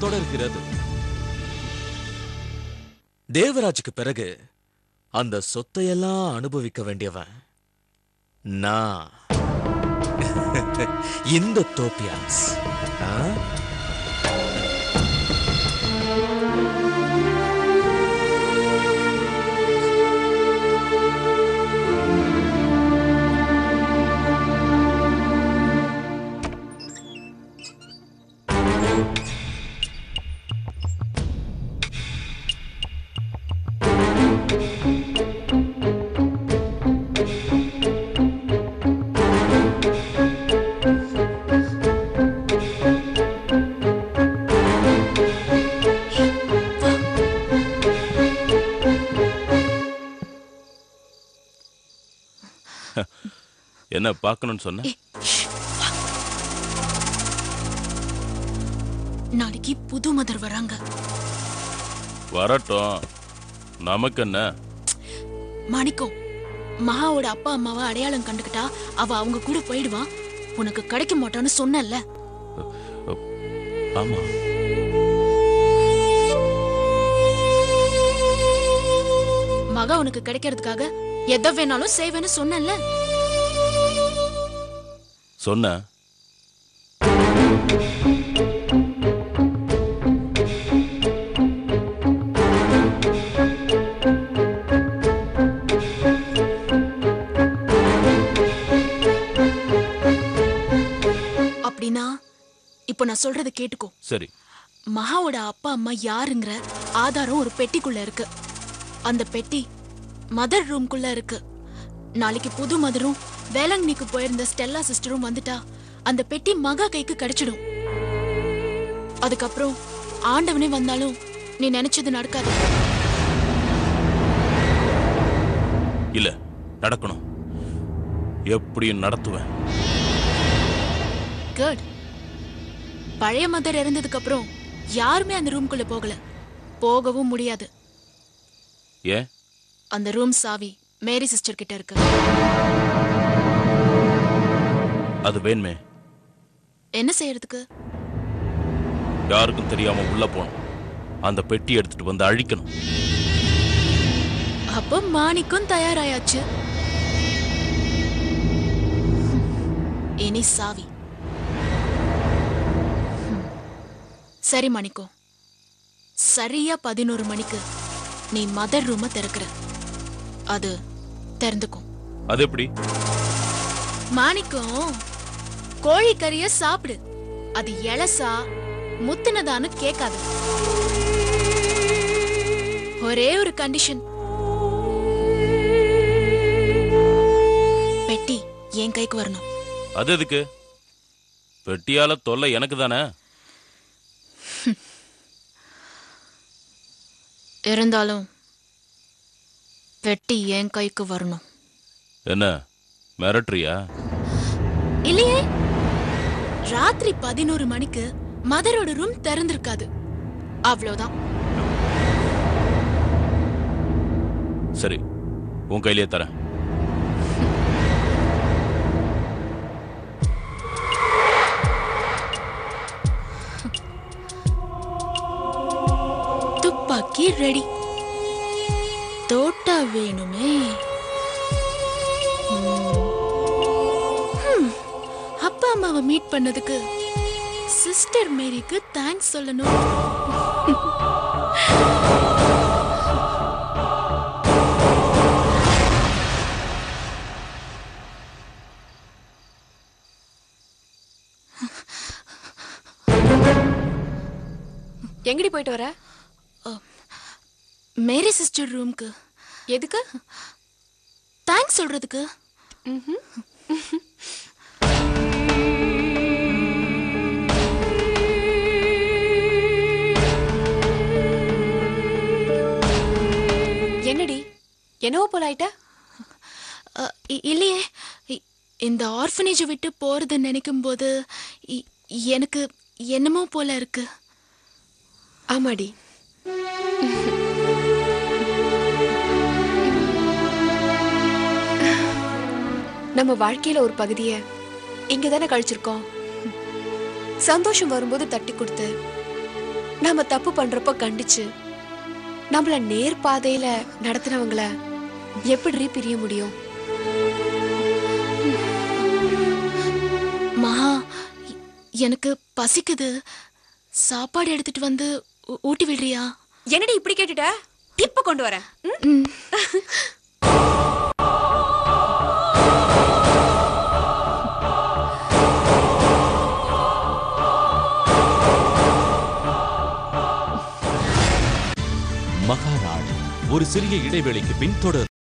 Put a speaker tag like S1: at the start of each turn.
S1: தொடர்கிறது. தேவராஜுக்கு பிறகு அந்த சொத்தையெல்லாம் அனுபவிக்க வேண்டியவன் நான். இந்த தோப்பியாஸ்
S2: என்ன பார்க்கணும்னு சொன்ன?
S3: நாளைக்கு புது மதர் வராங்க.
S2: வரட்டும், நமக்கு என்ன?
S3: மாணிக்கம், மகாவோட அப்பா அம்மாவை அடையாளம் கண்டுக்கிட்டா அவ அவங்க கூட போயிடுவான். உனக்கு கிடைக்க மாட்டான்னு சொன்னல.
S2: ஆமா,
S3: மகா உனக்கு கிடைக்கிறதுக்காக எதை வேணாலும் செய்வேன்னு சொன்னல.
S2: சொன்ன.
S3: அப்படின்னா இப்ப நான் சொல்றதை கேட்டுக்கோ.
S2: சரி.
S3: மகாவோட அப்பா அம்மா யாருங்கிற ஆதாரம் ஒரு பெட்டிக்குள்ள இருக்கு. அந்த பெட்டி மதர் ரூம்குள்ள இருக்கு. நாளைக்கு புது மதரும் வேளாங்கண்ணிக்கு போயிருந்த ஸ்டெல்லா சிஸ்டரும் வந்துட்டா அந்த பெட்டி மகா கைக்கு கிடைச்சிடும். அதுக்கப்புறம் ஆண்டவனே வந்தாலும் நீ நினைச்சது நடக்காது.
S2: இல்ல, நடக்கணும். எப்படியும் நடத்துவேன்.
S3: குட். பழைய மதர் இறந்ததுக்கு அப்புறம் யாருமே அந்த ரூம்குள்ள போகல, போகவும் முடியாது.
S2: ஏன்?
S3: அந்த ரூம் சாவி மேரி சிஸ்டர் கிட்ட இருக்கு.
S2: அது வேணுமே.
S3: என்ன செய்யறதுக்கு?
S2: யாருக்கும் தெரியாம உள்ள போகணும். அந்த பெட்டி எடுத்துட்டு வந்து அழிக்கணும்.
S3: அப்ப மாணிக்கம் தயாராயாச்சு. இனி சாவி. சரி மாணிக்கம், சரியா 11 மணிக்கு நீ மதர் ரூம திறக்கிற. அது திறந்துக்கும்.
S2: அது எப்படி?
S3: மாணிக்கம், கோழிக்கறிய சாப்பிடு. அது எலசா முத்தினதான்னு கேட்காது. ஒரே ஒரு கண்டிஷன், பெட்டி என் கைக்கு வரணும்.
S2: அது எதுக்கு? பெட்டியால தொல்லை எனக்கு தானே.
S3: இருந்தாலும் பெட்டி என் கைக்கு வரணும்.
S2: என்ன மிரட்டுறியா?
S3: இல்லையே, ராத்திரி 11 மணிக்கு மதரோட ரூம் திறந்திருக்காது. அவ்வளவுதான்.
S2: சரி, உன் கையிலே தரேன்.
S3: துப்பாக்கி ரெடி. தோட்டா வேணுமே. அப்பா அம்மாவை மீட் பண்ணதுக்கு சிஸ்டர் மேரிக்கு தேங்க்ஸ் சொல்லணும்.
S4: எங்கடி போயிட்டு வர?
S3: மேரி சிஸ்டர் ரூம்க்கு.
S4: எதுக்கு?
S3: தேங்க்ஸ் சொல்றதுக்கு.
S4: என்னடி என்னவோ போல ஆயிட்ட?
S3: இல்லையே, இந்த ஆர்ஃபனேஜ் விட்டு போறது நினைக்கும் போது எனக்கு என்னமோ போல இருக்கு.
S4: ஆமாடி, நம்ம வாழ்க்கையில ஒரு பகுதிய இங்கதானே கழிச்சிருக்கோம். சந்தோஷம் வரும்போது தட்டி கொடுத்து, நாம தப்பு பண்றப்ப கண்டிச்சு நம்மள நேர் பாதையில நடத்தினவங்கள எப்படி பிரிய முடியும்?
S3: மகா, எனக்கு பசிக்குது. சாப்பாடு எடுத்துட்டு வந்து ஊட்டி விடுறியா?
S4: என்னடி இப்படி கேட்டுட்ட? இப்ப கொண்டு வரேன்.
S1: மகாராணி ஒரு சிறிய இடைவேளைக்கு பின் தொடர்.